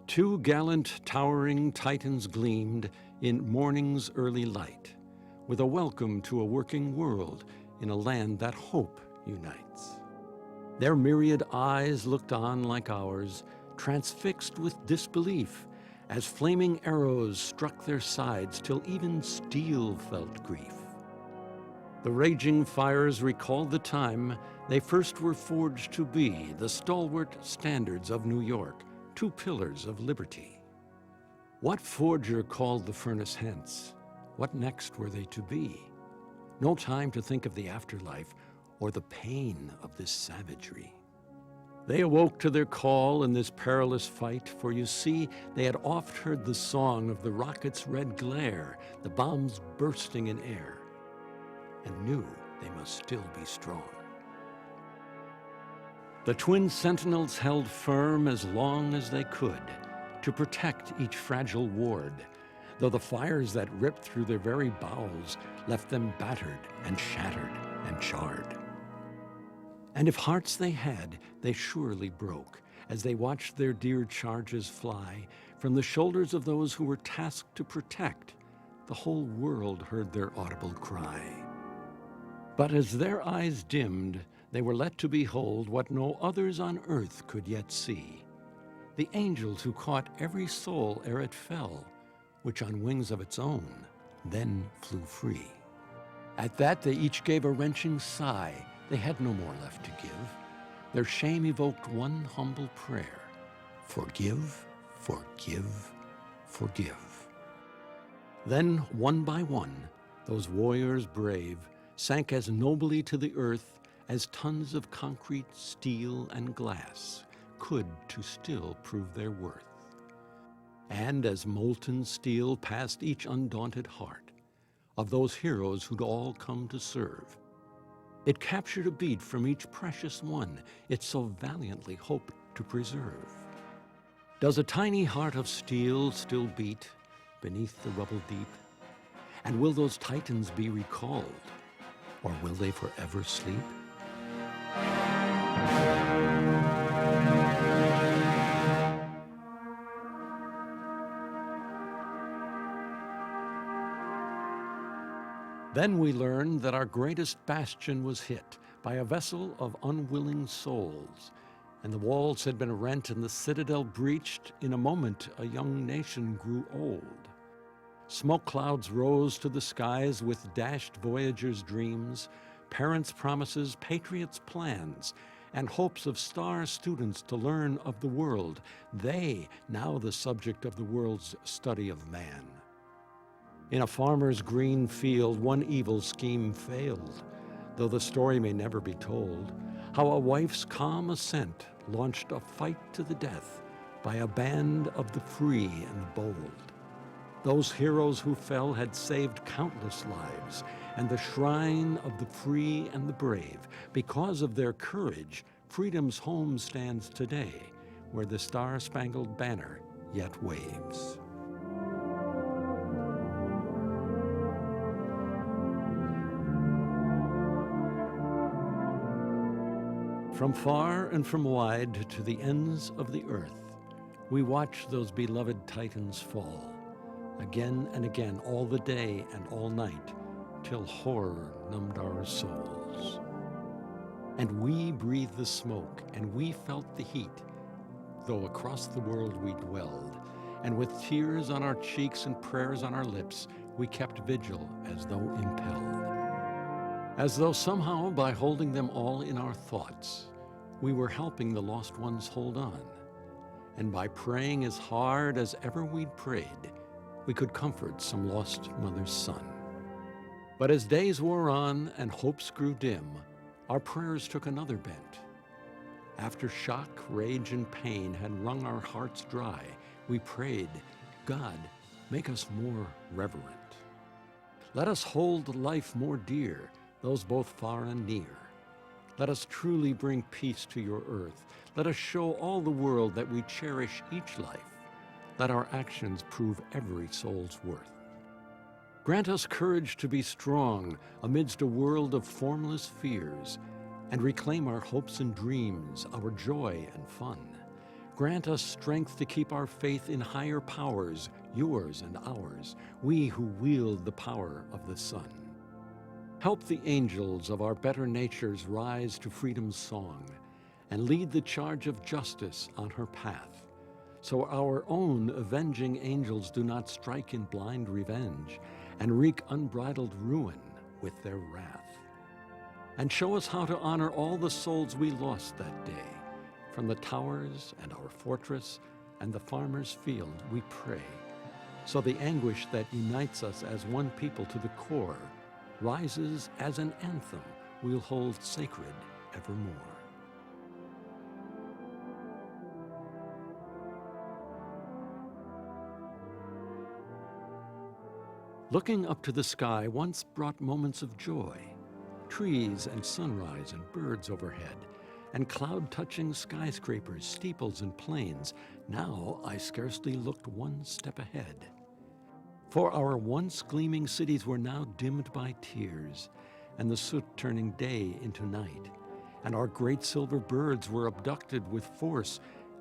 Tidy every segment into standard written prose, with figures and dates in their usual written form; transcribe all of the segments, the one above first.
Two gallant, towering Titans gleamed in morning's early light, with a welcome to a working world in a land that hope unites. Their myriad eyes looked on like ours, transfixed with disbelief, as flaming arrows struck their sides till even steel felt grief. The raging fires recalled the time they first were forged to be the stalwart standards of New York, two pillars of liberty. What forger called the furnace hence? What next were they to be? No time to think of the afterlife or the pain of this savagery. They awoke to their call in this perilous fight, for you see, they had oft heard the song of the rocket's red glare, the bombs bursting in air, and knew they must still be strong. The twin sentinels held firm as long as they could to protect each fragile ward, though the fires that ripped through their very bowels left them battered and shattered and charred. And if hearts they had, they surely broke as they watched their dear charges fly from the shoulders of those who were tasked to protect. The whole world heard their audible cry. But as their eyes dimmed, they were let to behold what no others on earth could yet see. The angels who caught every soul ere it fell, which on wings of its own then flew free. At that they each gave a wrenching sigh. They had no more left to give. Their shame evoked one humble prayer: forgive, forgive, forgive. Then, one by one, those warriors brave sank as nobly to the earth as tons of concrete, steel, and glass could to still prove their worth. And as molten steel passed each undaunted heart of those heroes who'd all come to serve, it captured a beat from each precious one it so valiantly hoped to preserve. Does a tiny heart of steel still beat beneath the rubble deep? And will those Titans be recalled, or will they forever sleep? Then we learned that our greatest bastion was hit by a vessel of unwilling souls, and the walls had been rent and the citadel breached. In a moment, a young nation grew old. Smoke clouds rose to the skies with dashed voyagers' dreams, parents' promises, patriots' plans, and hopes of star students to learn of the world, they now the subject of the world's study of man. In a farmer's green field, one evil scheme failed, though the story may never be told, how a wife's calm assent launched a fight to the death by a band of the free and the bold. Those heroes who fell had saved countless lives, and the shrine of the free and the brave. Because of their courage, freedom's home stands today, where the star-spangled banner yet waves. From far and from wide to the ends of the earth, we watch those beloved Titans fall, again and again, all the day and all night, till horror numbed our souls. And we breathed the smoke, and we felt the heat, though across the world we dwelled, and with tears on our cheeks and prayers on our lips, we kept vigil as though impelled. As though somehow, by holding them all in our thoughts, we were helping the lost ones hold on. And by praying as hard as ever we'd prayed, we could comfort some lost mother's son. But as days wore on and hopes grew dim, our prayers took another bent. After shock, rage, and pain had wrung our hearts dry, we prayed, God, make us more reverent. Let us hold life more dear, those both far and near. Let us truly bring peace to your earth. Let us show all the world that we cherish each life. Let our actions prove every soul's worth. Grant us courage to be strong amidst a world of formless fears, and reclaim our hopes and dreams, our joy and fun. Grant us strength to keep our faith in higher powers, yours and ours, we who wield the power of the sun. Help the angels of our better natures rise to freedom's song, and lead the charge of justice on her path, so our own avenging angels do not strike in blind revenge and wreak unbridled ruin with their wrath. And show us how to honor all the souls we lost that day. From the towers and our fortress and the farmer's field we pray, so the anguish that unites us as one people to the core rises as an anthem we'll hold sacred evermore. Looking up to the sky once brought moments of joy, trees and sunrise and birds overhead, and cloud-touching skyscrapers, steeples, and plains. Now I scarcely looked one step ahead. For our once gleaming cities were now dimmed by tears, and the soot turning day into night, and our great silver birds were abducted with force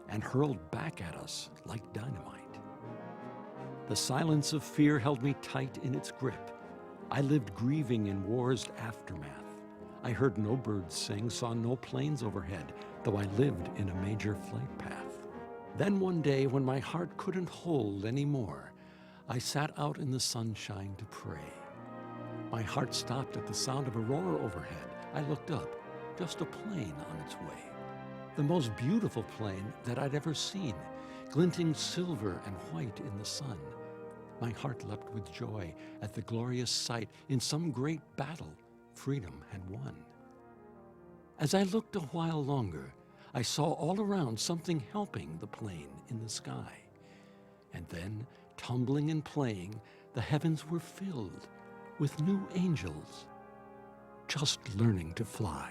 and hurled back at us like dynamite. The silence of fear held me tight in its grip. I lived grieving in war's aftermath. I heard no birds sing, saw no planes overhead, though I lived in a major flight path. Then one day, when my heart couldn't hold anymore, I sat out in the sunshine to pray. My heart stopped at the sound of a roar overhead. I looked up, just a plane on its way. The most beautiful plane that I'd ever seen, glinting silver and white in the sun. My heart leapt with joy at the glorious sight. In some great battle, freedom had won. As I looked a while longer, I saw all around something helping the plane in the sky. And then, tumbling and playing, the heavens were filled with new angels, just learning to fly.